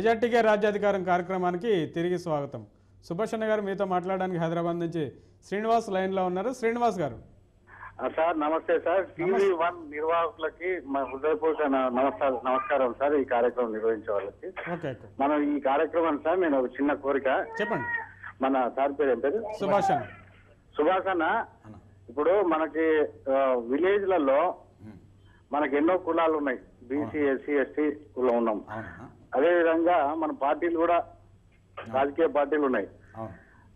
మెజార్టీకే రాజ్యాధికారం కార్యక్రమానికి తిరిగి స్వాగతం. సుభాష్ అన్న గారు మీతో మాట్లాడడానికి హైదరాబాద్ నుంచి శ్రీనివాస్ లైన్లో ఉన్నారు. శ్రీనివాస్ గారు సార్ నమస్తే సార్. TV1 నిర్వాహకులకి మా హృదయపూర్వక నమస్కారం సార్. ఈ కార్యక్రమం నిర్వహించే వాళ్ళకి మనం ఈ కార్యక్రమం సార్ నేను ఒక చిన్న కోరిక చెప్పండి. మన సార్ పేరు ఏం పేరు? సుభాష్ అన్న. సుభాష్ అన్న, ఇప్పుడు మనకి విలేజ్లలో మనకి ఎన్నో కులాలు ఉన్నాయి. బీసీ, ఎస్సీ, ఎస్టీ కులం ఉన్నాం. అదే విధంగా మన పార్టీలు కూడా రాజకీయ పార్టీలు ఉన్నాయి.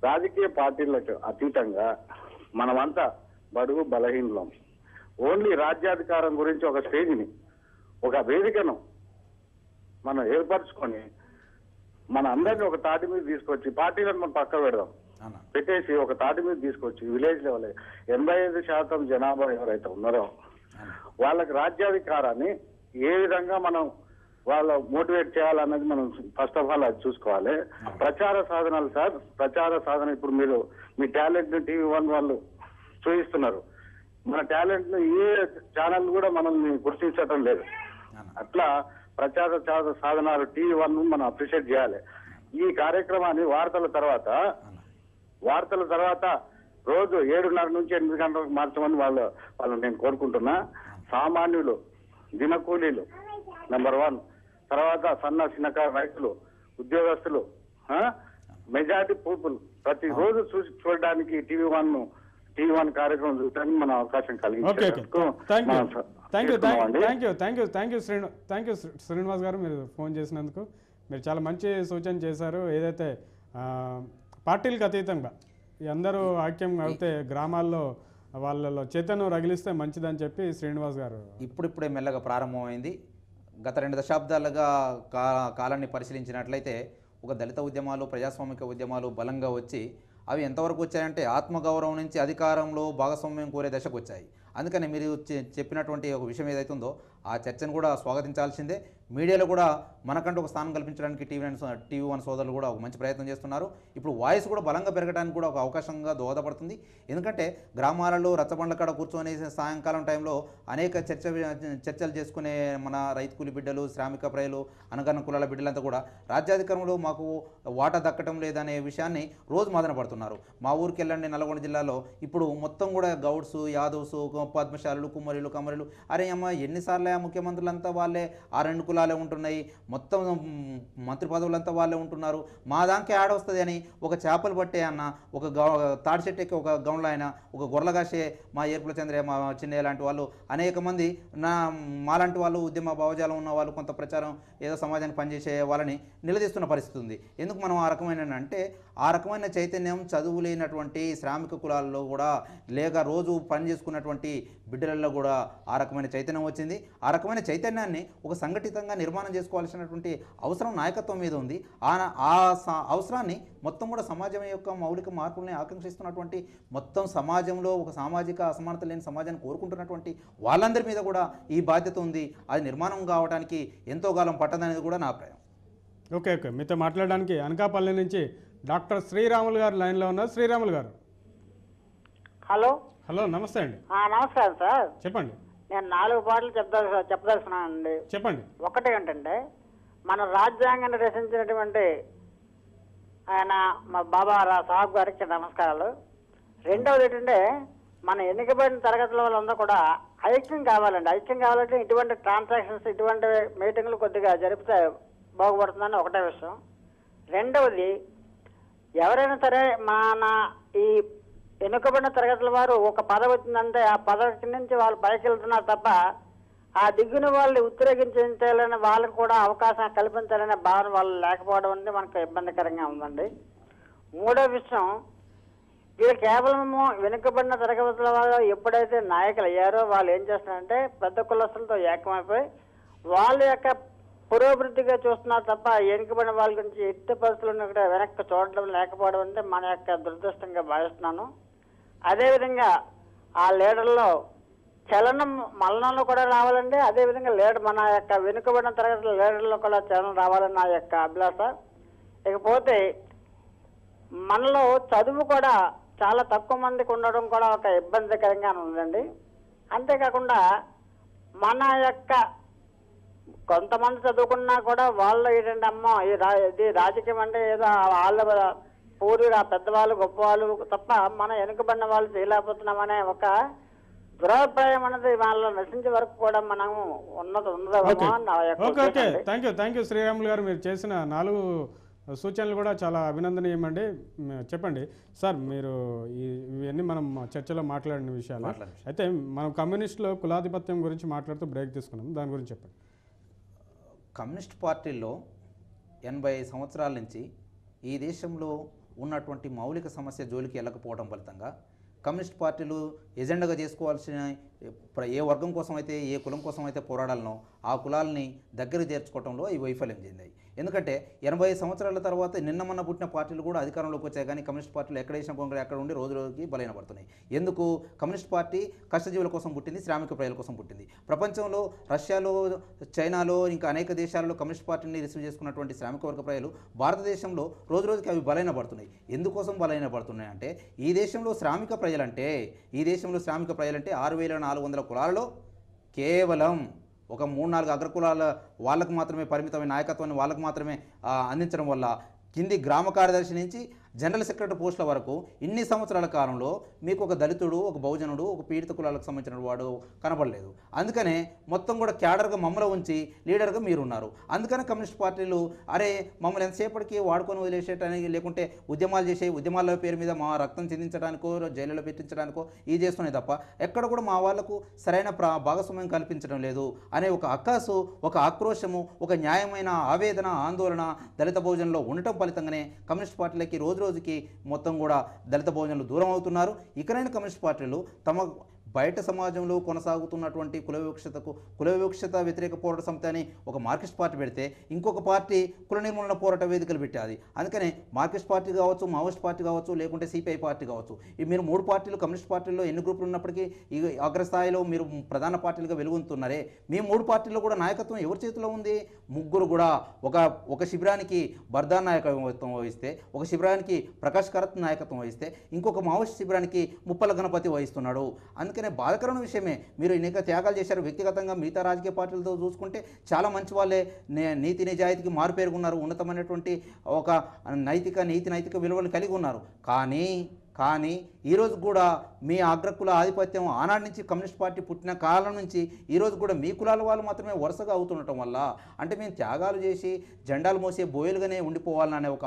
రాజకీయ పార్టీలకు అతీతంగా మనమంతా బడుగు బలహీనం ఓన్లీ రాజ్యాధికారం గురించి ఒక స్టేజ్ని, ఒక వేదికను మనం ఏర్పరచుకొని మన అందరినీ ఒక తాటి మీద తీసుకొచ్చి పార్టీలను మనం పక్క పెడదాం, పెట్టేసి ఒక తాటి మీద తీసుకొచ్చి విలేజ్ లెవెల్ 85% జనాభా ఎవరైతే ఉన్నారో వాళ్ళకి రాజ్యాధికారాన్ని ఏ విధంగా మనం వాళ్ళ మోటివేట్ చేయాలన్నది మనం ఫస్ట్ ఆఫ్ ఆల్ అది చూసుకోవాలి. ప్రచార సాధనాలు సార్, ప్రచార సాధన ఇప్పుడు మీరు మీ టాలెంట్ ని TV1 వాళ్ళు చూపిస్తున్నారు. మన టాలెంట్ ను ఏ ఛానల్ కూడా మనల్ని గుర్తించడం లేదు. అట్లా ప్రచార సాధనాలు TV1 మనం అప్రిషియేట్ చేయాలి. ఈ కార్యక్రమాన్ని వార్తల తర్వాత రోజు 7:30 నుంచి 8 గంటలకు మార్చమని వాళ్ళు నేను కోరుకుంటున్నా. సామాన్యులు, దినకూలీలు నెంబర్ 1, తర్వాత సన్న చిన్నకారు రైతులు, ఉద్యోగస్తులు, మెజారిటీ పీపుల్ ప్రతి రోజు చూడడానికి TV1 కార్యక్రమం చూడడానికి మన అవకాశం థ్యాంక్ యూ శ్రీనివాస్ గారు, మీరు ఫోన్ చేసినందుకు. మీరు చాలా మంచి సూచన చేశారు. ఏదైతే పార్టీలకు అతీతంగా అందరూ ఐక్యం అయితే గ్రామాల్లో వాళ్ళలో చైతన్యం రగిలిస్తే మంచిదని చెప్పి శ్రీనివాస్ గారు ఇప్పుడిప్పుడే మెల్లగా ప్రారంభమైంది. గత 2 దశాబ్దాలుగా కాలాన్ని పరిశీలించినట్లయితే ఒక దళిత ఉద్యమాలు, ప్రజాస్వామిక ఉద్యమాలు బలంగా వచ్చి అవి ఎంతవరకు వచ్చాయంటే ఆత్మగౌరవం నుంచి అధికారంలో భాగస్వామ్యం కోరే దశకు వచ్చాయి. అందుకని మీరు చెప్పినటువంటి ఒక విషయం ఏదైతే ఉందో ఆ చర్చను కూడా స్వాగతించాల్సిందే. మీడియాలో కూడా మనకంటూ ఒక స్థానం కల్పించడానికి TV1 సోదరులు కూడా ఒక మంచి ప్రయత్నం చేస్తున్నారు. ఇప్పుడు వాయిస్ కూడా బలంగా పెరగడానికి కూడా ఒక అవకాశంగా దోహదపడుతుంది. ఎందుకంటే గ్రామాలలో రచ్చబండ్ల కాడ కూర్చొని సాయంకాలం టైంలో అనేక చర్చలు చేసుకునే మన రైతు కూలి బిడ్డలు, శ్రామిక ప్రజలు, అనగాన కులాల బిడ్డలంతా కూడా రాజ్యాధికారంలో మాకు వాటా దక్కటం లేదనే విషయాన్ని రోజు మదన పడుతున్నారు. మా ఊరికి వెళ్ళండి, నల్గొండ జిల్లాలో ఇప్పుడు మొత్తం కూడా గౌడ్స్, యాదవ్స్, పద్మశాలులు, కుమ్మరిలు, కమ్మరిలు, అరే అమ్మ ఎన్నిసార్లు ముఖ్యమంత్రులంతా వాళ్ళే 2 కులాలే ఉంటున్నాయి, మొత్తం మంత్రి పదవులంతా వాళ్ళే ఉంటున్నారు, మా దానికే ఆడవస్తుంది అని ఒక చేపలు పట్టే అన్న, ఒక తాడి చెట్టుకి ఒక గౌండ్ల ఆయన, ఒక గొర్రెగాసే మా ఏర్పుల చంద్రయ్య, మా చిన్నయ్య లాంటి వాళ్ళు అనేక మంది మాలాంటి వాళ్ళు ఉద్యమ భావజాలం ఉన్న వాళ్ళు కొంత ప్రచారం ఏదో సమాజానికి పనిచేసే వాళ్ళని నిలదీస్తున్న పరిస్థితి ఉంది. ఎందుకు మనం ఆ రకమైన అంటే ఆ రకమైన చైతన్యం చదువు లేనటువంటి శ్రామిక కులాల్లో కూడా లేక రోజు పని చేసుకున్నటువంటి బిడ్డలలో కూడా ఆ రకమైన చైతన్యం వచ్చింది. ఆ రకమైన చైతన్యాన్ని ఒక సంఘటితంగా నిర్మాణం చేసుకోవాల్సినటువంటి అవసరం నాయకత్వం మీద ఉంది. ఆ అవసరాన్ని మొత్తం కూడా సమాజం యొక్క మౌలిక మార్పుల్ని ఆకాంక్షిస్తున్నటువంటి మొత్తం సమాజంలో ఒక సామాజిక అసమానత లేని సమాజాన్ని కోరుకుంటున్నటువంటి వాళ్ళందరి మీద కూడా ఈ బాధ్యత ఉంది. అది నిర్మాణం కావడానికి ఎంతో కాలం పట్టదనేది కూడా నా అభిప్రాయం. ఓకే, మీతో మాట్లాడడానికి అనకాపల్లి నుంచి డాక్టర్ శ్రీరాములు గారు లైన్లో ఉన్నారు. శ్రీరాములు గారు హలో, నమస్తే అండి. నమస్కారం సార్. చెప్పండి. నేను 4 పాటలు చెప్పదలుచున్నానండి. చెప్పండి. ఒకటి ఏంటంటే మన రాజ్యాంగాన్ని రచించినటువంటి ఆయన మా బాబా సాహబ్ గారికి నమస్కారాలు. రెండవది ఏంటంటే మన ఎన్నికబడిన తరగతుల వాళ్ళందరూ కూడా ఐక్యం కావాలండి. ఐక్యం కావాలంటే ఇటువంటి ట్రాన్సాక్షన్స్, ఇటువంటి మీటింగ్లు కొద్దిగా జరిపితే బాగుపడుతుందని ఒకటే విషయం. రెండవది ఎవరైనా సరే మన ఈ ఎన్నుకబడిన తరగతుల వారు ఒక పదవి వచ్చిందంటే ఆ పదవి నుంచి వాళ్ళు పైకి వెళ్తున్నారు తప్ప ఆ దిగుని వాళ్ళు ఉత్తరేగించాలని వాళ్ళకు కూడా అవకాశం కల్పించాలనే భావన వాళ్ళు లేకపోవడం అనేది మనకు ఇబ్బందికరంగా ఉందండి. మూడో విషయం, వీళ్ళు కేవలం వెనుకబడిన తరగతుల వాళ్ళు ఎప్పుడైతే నాయకులు అయ్యారో వాళ్ళు ఏం చేస్తున్నారంటే పెద్ద కులస్తులతో ఏకమైపోయి వాళ్ళ యొక్క పురోభివృద్ధిగా చూస్తున్నారు తప్ప వెనుకబడిన వాళ్ళ గురించి ఎట్టి పరిస్థితులను కూడా వెనక్కి చూడడం లేకపోవడం అంటే మన యొక్క దురదృష్టంగా భావిస్తున్నాను. అదేవిధంగా ఆ లీడర్లో చలనం మలనంలో కూడా రావాలండి. అదేవిధంగా మన యొక్క వెనుకబడిన తరగతుల లీడర్లో కూడా చలనం రావాలని నా యొక్క అభిలాష. ఇకపోతే మనలో చదువు కూడా చాలా తక్కువ మందికి ఉండడం కూడా ఒక ఇబ్బందికరంగా ఉందండి. అంతేకాకుండా మన యొక్క కొంతమంది చదువుకున్నా కూడా వాళ్ళు ఏంటంటే అమ్మ ఇది రాజకీయం అంటే ఏదో వాళ్ళ పూర్వీకులు ఆ పెద్దవాళ్ళు గొప్పవాళ్ళు తప్ప మనం వెనుకబడిన వాళ్ళు చేయలేకపోతున్నామనే ఒక దురాభిప్రాయం అనేది వాళ్ళ నశించే వరకు కూడా మనం ఓకే ఓకే ఓకే ఉన్నది. థ్యాంక్ యూ శ్రీరాములు గారు. మీరు చేసిన 4 సూచనలు కూడా చాలా అభినందనీయమండి. చెప్పండి సార్, మీరు ఇవన్నీ మనం చర్చలో మాట్లాడిన విషయాలు. అయితే మనం కమ్యూనిస్టులో కులాధిపత్యం గురించి మాట్లాడుతూ బ్రేక్ తీసుకున్నాం, దాని గురించి చెప్పండి. కమ్యూనిస్ట్ పార్టీల్లో 80 సంవత్సరాల నుంచి ఈ దేశంలో ఉన్నటువంటి మౌలిక సమస్య జోలికి వెళ్ళకపోవడం ఫలితంగా కమ్యూనిస్ట్ పార్టీలు ఎజెండాగా చేసుకోవాల్సిన ఏ వర్గం కోసం అయితే ఏ కులం కోసం అయితే పోరాడాలనో ఆ కులాలని దగ్గర చేర్చుకోవడంలో ఈ వైఫల్యం చెందాయి. ఎందుకంటే 80 సంవత్సరాల తర్వాత నిన్న మొన్న పుట్టిన పార్టీలు కూడా అధికారంలోకి వచ్చాయి, కానీ కమ్యూనిస్ట్ పార్టీలు ఎక్కడ వేసిన కొంగ ఎక్కడ ఉండి రోజు రోజుకి బలహీనపడుతున్నాయి. ఎందుకు? కమ్యూనిస్ట్ పార్టీ కష్టజీవుల కోసం పుట్టింది, శ్రామిక ప్రజల కోసం పుట్టింది. ప్రపంచంలో రష్యాలో, చైనాలో, ఇంకా అనేక దేశాల్లో కమ్యూనిస్ట్ పార్టీని రిసీవ్ చేసుకున్నటువంటి శ్రామిక వర్గ ప్రజలు భారతదేశంలో రోజు రోజుకి అవి బలహీనపడుతున్నాయి. ఎందుకోసం బలహీనపడుతున్నాయి అంటే ఈ దేశంలో శ్రామిక ప్రజలంటే 6,400 కులాలలో కేవలం ఒక 3-4 అగ్రకులాల వాళ్ళకు మాత్రమే పరిమితమైన నాయకత్వాన్ని వాళ్ళకు మాత్రమే అందించడం వల్ల కింది గ్రామ కార్యదర్శి నుంచి జనరల్ సెక్రటరీ పోస్టుల వరకు ఇన్ని సంవత్సరాల కాలంలో మీకు ఒక దళితుడు, ఒక బహుజనుడు, ఒక పీడిత కులాలకు సంబంధించిన వాడు కనపడలేదు. అందుకనే మొత్తం కూడా క్యాడర్గా మమ్మల్ని ఉంచి లీడర్గా మీరున్నారు. అందుకనే కమ్యూనిస్ట్ పార్టీలు అరే మమ్మల్ని ఎంతసేపటికి వాడుకొని వదిలేసేటానికి, లేకుంటే ఉద్యమాలు చేసే ఉద్యమాల పేరు మీద మా రక్తం చెందించడానికో జైలులో పెట్టించడానికో ఇది చేస్తున్నాయి తప్ప ఎక్కడ కూడా మా వాళ్లకు సరైన భాగస్వామ్యం కల్పించడం లేదు అనే ఒక అక్కాసు, ఒక ఆక్రోశము, ఒక న్యాయమైన ఆవేదన, ఆందోళన దళిత బహుజనులో ఉండటం ఫలితంగానే కమ్యూనిస్ట్ పార్టీలకి రోజుకి మొత్తం కూడా దళిత బహుజనులు దూరం అవుతున్నారు. ఇకనైనా కమ్యూనిస్ట్ పార్టీలు తమ బయట సమాజంలో కొనసాగుతున్నటువంటి కుల వివక్షత వ్యతిరేక పోరాట సమితి అని ఒక మార్క్సిస్ట్ పార్టీ పెడితే ఇంకొక పార్టీ కుల నిర్మూలన పోరాట వేదికలు పెట్టాది. అందుకనే మార్క్సిస్ట్ పార్టీ కావచ్చు, మావోయిస్ట్ పార్టీ కావచ్చు, లేకుంటే సిపిఐ పార్టీ కావచ్చు, ఈ మీరు 3 పార్టీలు కమ్యూనిస్ట్ పార్టీల్లో ఎన్ని గ్రూపులు ఉన్నప్పటికీ ఈ అగ్రస్థాయిలో మీరు ప్రధాన పార్టీలుగా వెలుగొందుతున్నారే, మీ 3 పార్టీల్లో కూడా నాయకత్వం ఎవరి చేతిలో ఉంది? ముగ్గురు కూడా ఒక శిబిరానికి బర్దాన్ నాయకత్వం వహిస్తే, ఒక శిబిరానికి ప్రకాష్ కరత్ నాయకత్వం వహిస్తే, ఇంకొక మావోయిస్ట్ శిబిరానికి ముప్పల గణపతి వహిస్తున్నాడు. అందుకనే బాధకరమైన విషయమే. మీరు అనేక త్యాగాలు చేశారు వ్యక్తిగతంగా, మిగతా రాజకీయ పార్టీలతో చూసుకుంటే చాలా మంచి వాళ్ళే, నీతి నిజాయితీకి మారుపేరుగున్నారు, ఉన్నతమైనటువంటి ఒక నైతిక విలువలు కలిగి ఉన్నారు. కానీ ఈరోజు కూడా మీ అగ్రకుల ఆధిపత్యం ఆనాటి నుంచి కమ్యూనిస్ట్ పార్టీ పుట్టిన కాలం నుంచి ఈరోజు కూడా మీ కులాల వాళ్ళు మాత్రమే వరుసగా అవుతుండటం వల్ల, అంటే మేము త్యాగాలు చేసి జెండాలు మోసే బోయలుగానే ఉండిపోవాలనే ఒక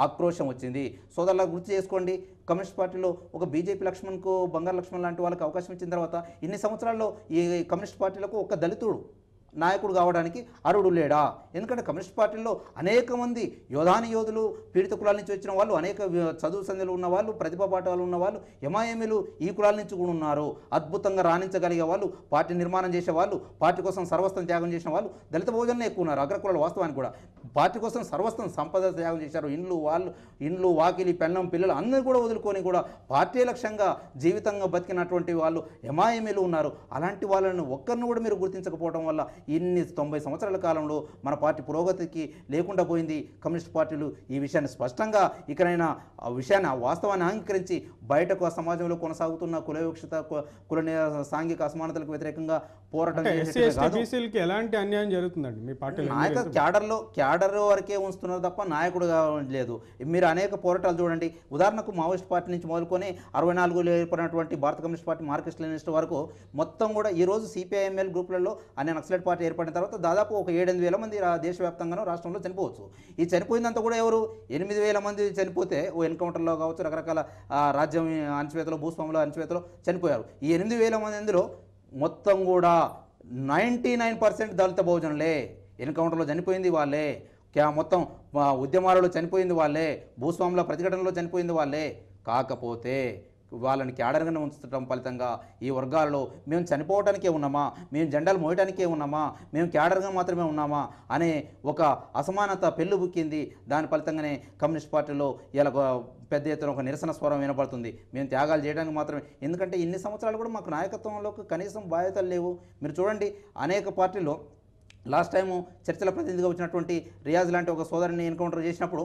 ఆక్రోశం వచ్చింది. సోదరులా గుర్తు చేసుకోండి, కమ్యూనిస్ట్ పార్టీలో ఒక బీజేపీ లక్ష్మణ్కు, బంగారు లక్ష్మణ్ లాంటి వాళ్ళకి అవకాశం ఇచ్చిన తర్వాత ఇన్ని సంవత్సరాల్లో ఈ కమ్యూనిస్ట్ పార్టీలకు ఒక దళితుడు నాయకుడు కావడానికి అర్హుడు లేడా? ఎందుకంటే కమ్యూనిస్ట్ పార్టీల్లో అనేక మంది యోధులు, పీడిత కులాల నుంచి వచ్చిన వాళ్ళు, అనేక చదువు సంధ్యలు ఉన్న వాళ్ళు, ప్రతిభా పాఠాలు ఉన్న వాళ్ళు, ఎంఐఎంలు ఈ కులాల నుంచి కూడా ఉన్నారు. అద్భుతంగా రాణించగలిగే వాళ్ళు, పార్టీ నిర్మాణం చేసే వాళ్ళు, పార్టీ కోసం సర్వస్వం త్యాగం చేసిన వాళ్ళు దళిత బహుజనులే ఎక్కువ ఉన్నారు. అగ్రకులాలు వాస్తవానికి కూడా పార్టీ కోసం సర్వస్వం సంపద త్యాగం చేశారు. ఇండ్లు వాకిలి పెళ్ళం పిల్లలు అందరూ కూడా వదులుకొని కూడా పార్టీ లక్ష్యంగా జీవితంగా బతికినటువంటి వాళ్ళు ఎంఐఎంలు ఉన్నారు. అలాంటి వాళ్ళని ఒక్కరిని కూడా మీరు గుర్తించకపోవడం వల్ల ఇన్ని 90 సంవత్సరాల కాలంలో మన పార్టీ పురోగతికి లేకుండా పోయింది. కమ్యూనిస్ట్ పార్టీలు ఈ విషయాన్ని స్పష్టంగా ఇకనైనా ఆ వాస్తవాన్ని అంగీకరించి బయటకు సమాజంలో కొనసాగుతున్న కుల వివక్షత, సాంఘిక అసమానతలకు వ్యతిరేకంగా పోరాటం చేసే ఎలాంటి అన్యాయం జరుగుతుందండి మీ పార్టీ? క్యాడర్ వరకే ఉంచుతున్నారు తప్ప నాయకుడుగా లేదు. మీరు అనేక పోరాటాలు చూడండి. ఉదాహరణకు మావోయిస్ట్ పార్టీ నుంచి మొదలుకొని 64లో ఏర్పడినటువంటి భారత కమ్యూనిస్ట్ పార్టీ, మార్క్సిస్ట్ లెనినిస్ట్ వరకు మొత్తం కూడా ఈరోజు సిపిఐఎంఎల్ గ్రూపులలో అనే నక్సలైట్ పార్టీ ఏర్పడిన తర్వాత దాదాపు ఒక 7-8 వేల మంది దేశవ్యాప్తంగానూ రాష్ట్రంలో చనిపోవచ్చు. ఈ చనిపోయిందంతా కూడా ఎవరు? 8,000 మంది చనిపోతే ఓ ఎన్కౌంటర్లో కావచ్చు, రకరకాల రాజ్యం అణచివేతలో, భూస్వాముల అణచివేతలో చనిపోయారు. ఈ 8,000 మందిలో మొత్తం కూడా 99% దళిత బహుజనులే. ఎన్కౌంటర్లో చనిపోయింది వాళ్ళే, మొత్తం ఉద్యమాలలో చనిపోయింది వాళ్ళే, భూస్వాముల ప్రతిఘటనలో చనిపోయింది వాళ్ళే. కాకపోతే వాళ్ళని క్యాడర్గానే ఉంచడం ఫలితంగా ఈ వర్గాలలో మేము చనిపోవడానికే ఉన్నామా, మేము జెండాలు మోయడానికే ఉన్నామా, మేము క్యాడర్గా మాత్రమే ఉన్నామా అనే ఒక అసమానత పెళ్ళుబుక్కింది. దాని ఫలితంగానే కమ్యూనిస్ట్ పార్టీలో ఇలా పెద్ద ఎత్తున ఒక నిరసన స్వరం వినపడుతుంది. మేము త్యాగాలు చేయడానికి మాత్రమే. ఎందుకంటే ఇన్ని సంవత్సరాలు కూడా మాకు నాయకత్వంలోకి కనీసం బాధ్యతలు లేవు. మీరు చూడండి, అనేక పార్టీలో లాస్ట్ టైము చర్చల ప్రతినిధిగా వచ్చినటువంటి రియాజ్ లాంటి ఒక సోదరుని ఎన్కౌంటర్ చేసినప్పుడు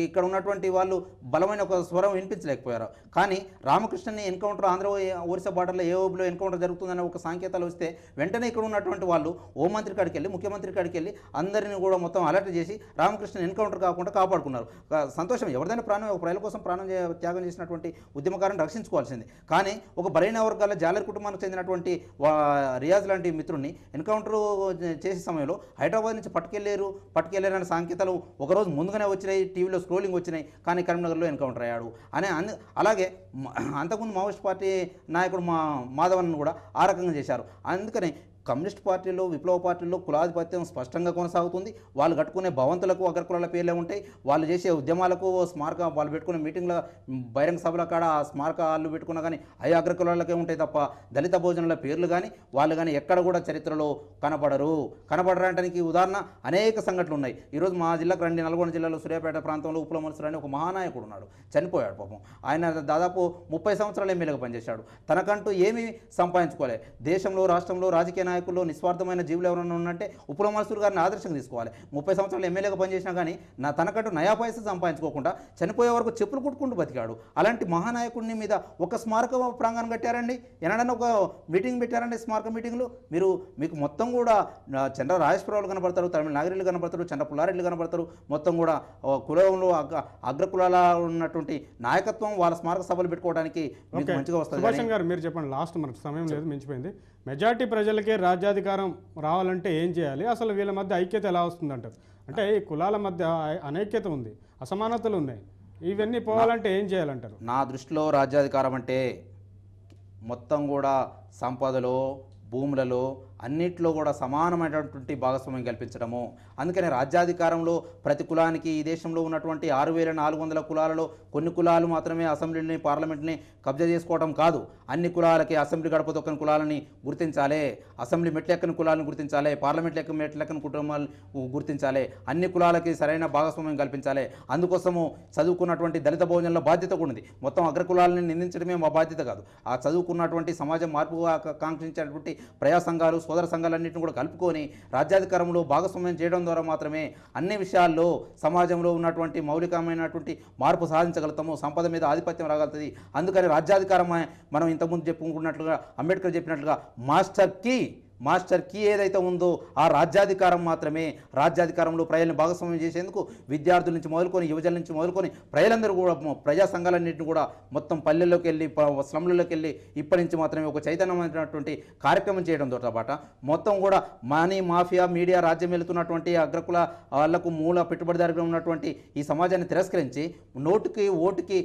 ఇక్కడ ఉన్నటువంటి వాళ్ళు బలమైన ఒక స్వరం వినిపించలేకపోయారు. కానీ రామకృష్ణని ఎన్కౌంటర్ ఆంధ్ర ఒరిస్సా బార్డర్లో ఏఓబిలో ఎన్కౌంటర్ జరుగుతుందనే ఒక సంకేతాలు వస్తే వెంటనే ఇక్కడ ఉన్నటువంటి వాళ్ళు హోంమంత్రి కాడికి వెళ్ళి ముఖ్యమంత్రి కాడికి వెళ్ళి అందరినీ కూడా మొత్తం అలర్ట్ చేసి రామకృష్ణని ఎన్కౌంటర్ కాకుండా కాపాడుకున్నారు. సంతోషం, ఎవరిదైనా ప్రాణం ఒక ప్రజల కోసం త్యాగం చేసినటువంటి ఉద్యమకారుని రక్షించుకోవాల్సింది. కానీ ఒక బలైన వర్గాల జాలర్ కుటుంబానికి చెందినటువంటి రియాజ్ లాంటి మిత్రుడిని ఎన్కౌంటర్ చేసే సమయంలో హైదరాబాద్ నుంచి పట్టుకెళ్ళారనే సంకేతాలు ఒకరోజు ముందుగానే వచ్చినాయి, టీవీలో స్క్రోలింగ్ వచ్చినాయి. కానీ కరీంనగర్లో ఎన్కౌంటర్ అయ్యాడు అలాగే అంతకుముందు మావోయిస్ట్ పార్టీ నాయకుడు మాధవన్ కూడా ఆ రకంగా చేశారు. అందుకని కమ్యూనిస్ట్ పార్టీలో విప్లవ పార్టీల్లో కులాధిపత్యం స్పష్టంగా కొనసాగుతుంది. వాళ్ళు కట్టుకునే భవంతులకు అగ్రకులాల పేర్లే ఉంటాయి. వాళ్ళు చేసే ఉద్యమాలకు స్మారక వాళ్ళు పెట్టుకునే మీటింగ్ల బహిరంగ సభల కాడ ఆ స్మారకాలు పెట్టుకున్నా కానీ అవి అగ్రకులాలకే ఉంటాయి తప్ప దళిత భోజనాల పేర్లు కానీ వాళ్ళు కానీ ఎక్కడ కూడా చరిత్రలో కనబడడానికి ఉదాహరణ అనేక సంఘటనలు ఉన్నాయి. ఈరోజు మా జిల్లాకు రండి, నల్గొండ జిల్లాలో సూర్యాపేట ప్రాంతంలో ఉప్పుల మనుసులు అని ఒక మహానాయకుడు ఉన్నాడు, చనిపోయాడు పాపం. ఆయన దాదాపు 30 సంవత్సరాలు ఎమ్మెల్యేగా పనిచేశాడు. తనకంటూ ఏమీ సంపాదించుకోలే. దేశంలో రాష్ట్రంలో రాజకీయ నాయకుల్లో నిస్వార్థమైన జీవులు ఎవరైనా ఉన్నంటే ఉప్పుల మనుసూరు గారిని ఆదర్శంగా తీసుకోవాలి. 30 సంవత్సరాలు ఎమ్మెల్యేగా పనిచేసినా కానీ తనకంటూ నయా పైసా సంపాదించుకోకుండా చనిపోయే వరకు చెప్పులు కుట్టుకుంటూ బతికాడు. అలాంటి మహానాయకుడిని మీద ఒక స్మారక ప్రాంగణం కట్టారండి, ఎన్నడన్నా ఒక మీటింగ్ పెట్టారండి. స్మారక మీటింగ్లు మీకు మొత్తం కూడా చంద్ర రాజేశ్వరరావులు కనబడతారు, తమిళ నాగరిలు కనబడతారు, చంద్ర పుల్లారెడ్డిలు కనబడతారు. మొత్తం కూడా కులంలో అగ్రకులాల ఉన్నటువంటి నాయకత్వం వాళ్ళ స్మారక సభలు పెట్టుకోవడానికి మంచిగా వస్తుంది. సుభాష్ గారు మీరు చెప్పండి, లాస్ట్ మనకు సమయం లేదు, మించిపోయింది. మెజార్టీ ప్రజలకే రాజ్యాధికారం రావాలంటే ఏం చేయాలి, అసలు వీళ్ళ మధ్య ఐక్యత ఎలా వస్తుందంటారు? అంటే ఈ కులాల మధ్య అనైక్యత ఉంది, అసమానతలు ఉన్నాయి, ఇవన్నీ పోవాలంటే ఏం చేయాలంటారు? నా దృష్టిలో రాజ్యాధికారం అంటే మొత్తం కూడా సంపదలో భూములలో అన్నిట్లో కూడా సమానమైనటువంటి భాగస్వామ్యం కల్పించడము. అందుకని రాజ్యాధికారంలో ప్రతి కులానికి ఈ దేశంలో ఉన్నటువంటి 6400 కులాలలో కొన్ని కులాలు మాత్రమే అసెంబ్లీని పార్లమెంట్ని కబ్జా చేసుకోవడం కాదు, అన్ని కులాలకి అసెంబ్లీ గడప తొక్కని కులాలని గుర్తించాలి, అసెంబ్లీ మెట్లెక్కని కులాలను గుర్తించాలి, పార్లమెంట్ మెట్లెక్కని కుటుంబాలు గుర్తించాలి, అన్ని కులాలకి సరైన భాగస్వామ్యం కల్పించాలి. అందుకోసము చదువుకున్నటువంటి దళిత భోజనంలో బాధ్యత కూడా ఉంది. మొత్తం అగ్రకులాలని నిందించడమే మా బాధ్యత కాదు. ఆ చదువుకున్నటువంటి సమాజం మార్పు కాంక్షించేటువంటి ప్రజా సంఘాలు సోదర సంఘాలన్నింటిని కూడా కలుపుకొని రాజ్యాధికారంలో భాగస్వామ్యం చేయడం ద్వారా మాత్రమే అన్ని విషయాల్లో సమాజంలో ఉన్నటువంటి మౌలికమైనటువంటి మార్పు సాధించగలుగుతాము, సంపద మీద ఆధిపత్యం రాగలుగుతుంది. అందుకని రాజ్యాధికారం మనం ఇంతకుముందు చెప్పుకున్నట్లుగా అంబేద్కర్ చెప్పినట్లుగా మాస్టర్ కీ ఏదైతే ఉందో ఆ రాజ్యాధికారం మాత్రమే. రాజ్యాధికారంలో ప్రజలను భాగస్వామ్యం చేసేందుకు విద్యార్థుల నుంచి మొదలుకొని యువజనుల నుంచి మొదలుకొని ప్రజలందరూ కూడా ప్రజా సంఘాలన్నింటినీ కూడా మొత్తం పల్లెల్లోకి వెళ్ళి స్లమ్లలోకి వెళ్ళి ఇప్పటి నుంచి మాత్రమే ఒక చైతన్యమైనటువంటి కార్యక్రమం చేయడంతో పాటు మొత్తం కూడా మనీ మాఫియా మీడియా రాజ్యం వెళుతున్నటువంటి అగ్రకుల వాళ్లకు మూల పెట్టుబడిదారుగా ఉన్నటువంటి ఈ సమాజాన్ని తిరస్కరించి నోటుకి ఓటుకి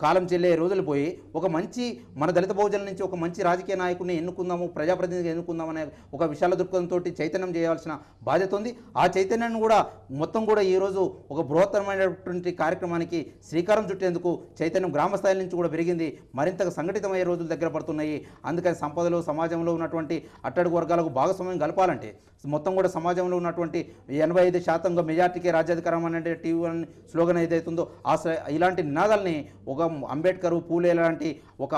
కాలం చెల్లే రోజులు పోయి ఒక మంచి మన దళిత బహుజనుల నుంచి ఒక మంచి రాజకీయ నాయకుడిని ఎన్నుకుందాము, ప్రజాప్రతినిధిగా ఎన్నుకుందామనే ఒక విశాల దృక్పథంతో చైతన్యం చేయాల్సిన బాధ్యత ఉంది. ఆ చైతన్యాన్ని కూడా మొత్తం కూడా ఈరోజు ఒక బృహత్తరమైనటువంటి కార్యక్రమానికి శ్రీకారం చుట్టేందుకు చైతన్యం గ్రామ స్థాయి నుంచి కూడా పెరిగింది, మరింతగా సంఘటితమయ్యే రోజులు దగ్గర పడుతున్నాయి. అందుకని సంపదలో సమాజంలో ఉన్నటువంటి అట్టడుగు వర్గాలకు భాగస్వామ్యం కలపాలంటే మొత్తం కూడా సమాజంలో ఉన్నటువంటి 85% మెజార్టీకే రాజ్యాధికారం అనే టీవీ స్లోగన్ ఏదైతుందో ఇలాంటి నినాదాలని ఒక అంబేద్కర్ పూలే లాంటి ఒక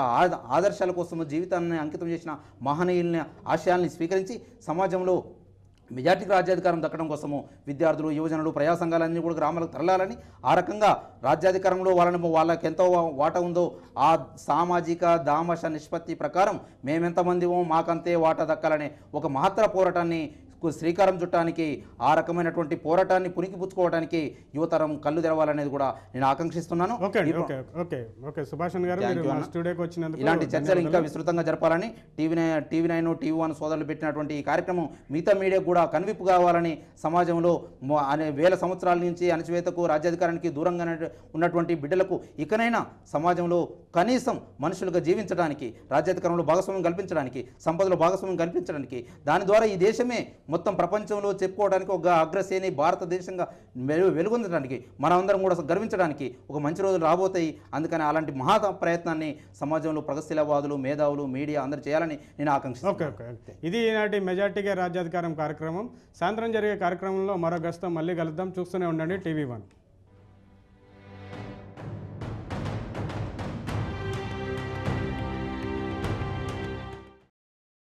ఆదర్శాల కోసం జీవితాన్ని అంకితం చేసిన మహనీయుల్ని ఆశయాల్ని స్వీకరించి సమాజంలో మెజార్టీకి రాజ్యాధికారం దక్కడం కోసము విద్యార్థులు యువజనులు ప్రజా సంఘాలన్నీ కూడా గ్రామాలకు తరలాలని, ఆ రకంగా రాజ్యాధికారంలో వాళ్ళకి ఎంతో వాటా ఉందో ఆ సామాజిక దామశ నిష్పత్తి ప్రకారం మేమెంతమందిమో మాకంతే వాటా దక్కాలనే ఒక మహత్తర పోరాటాన్ని శ్రీకారం చుట్టానికి, ఆ రకమైనటువంటి పోరాటాన్ని పుణికిపుచ్చుకోవడానికి యువతరం కళ్ళు తెరవాలనేది కూడా నేను ఆకాంక్షిస్తున్నాను. ఇలాంటి చర్చలు ఇంకా విస్తృతంగా జరపాలని టీవీ9 టీవీ1 సోదరులు పెట్టినటువంటి ఈ కార్యక్రమం మిగతా మీడియాకు కూడా కనువిప్పు కావాలని, సమాజంలో వేల సంవత్సరాల నుంచి అణచివేతకు రాజ్యాధికారానికి దూరంగా ఉన్నటువంటి బిడ్డలకు ఇకనైనా సమాజంలో కనీసం మనుషులుగా జీవించడానికి, రాజ్యాధికారంలో భాగస్వామ్యం కల్పించడానికి, సంపదలో భాగస్వామ్యం కల్పించడానికి, దాని ద్వారా ఈ దేశమే మొత్తం ప్రపంచంలో చెప్పుకోవడానికి ఒక అగ్రశ్రేణి భారతదేశంగా వెలుగొందడానికి, మనమందరం కూడా గర్వించడానికి ఒక మంచి రోజులు రాబోతాయి. అందుకని అలాంటి మహా ప్రయత్నాన్ని సమాజంలో ప్రగతిశీలవాదులు, మేధావులు, మీడియా అందరూ చేయాలని నేను ఆకాంక్షిస్తున్నాను. ఇది ఈనాటి మెజార్టీగా రాజ్యాధికారం కార్యక్రమం. సాయంత్రం జరిగే కార్యక్రమంలో మరో గస్తం మళ్ళీ కలుద్దాం. చూస్తూనే ఉండండి టీవీ1.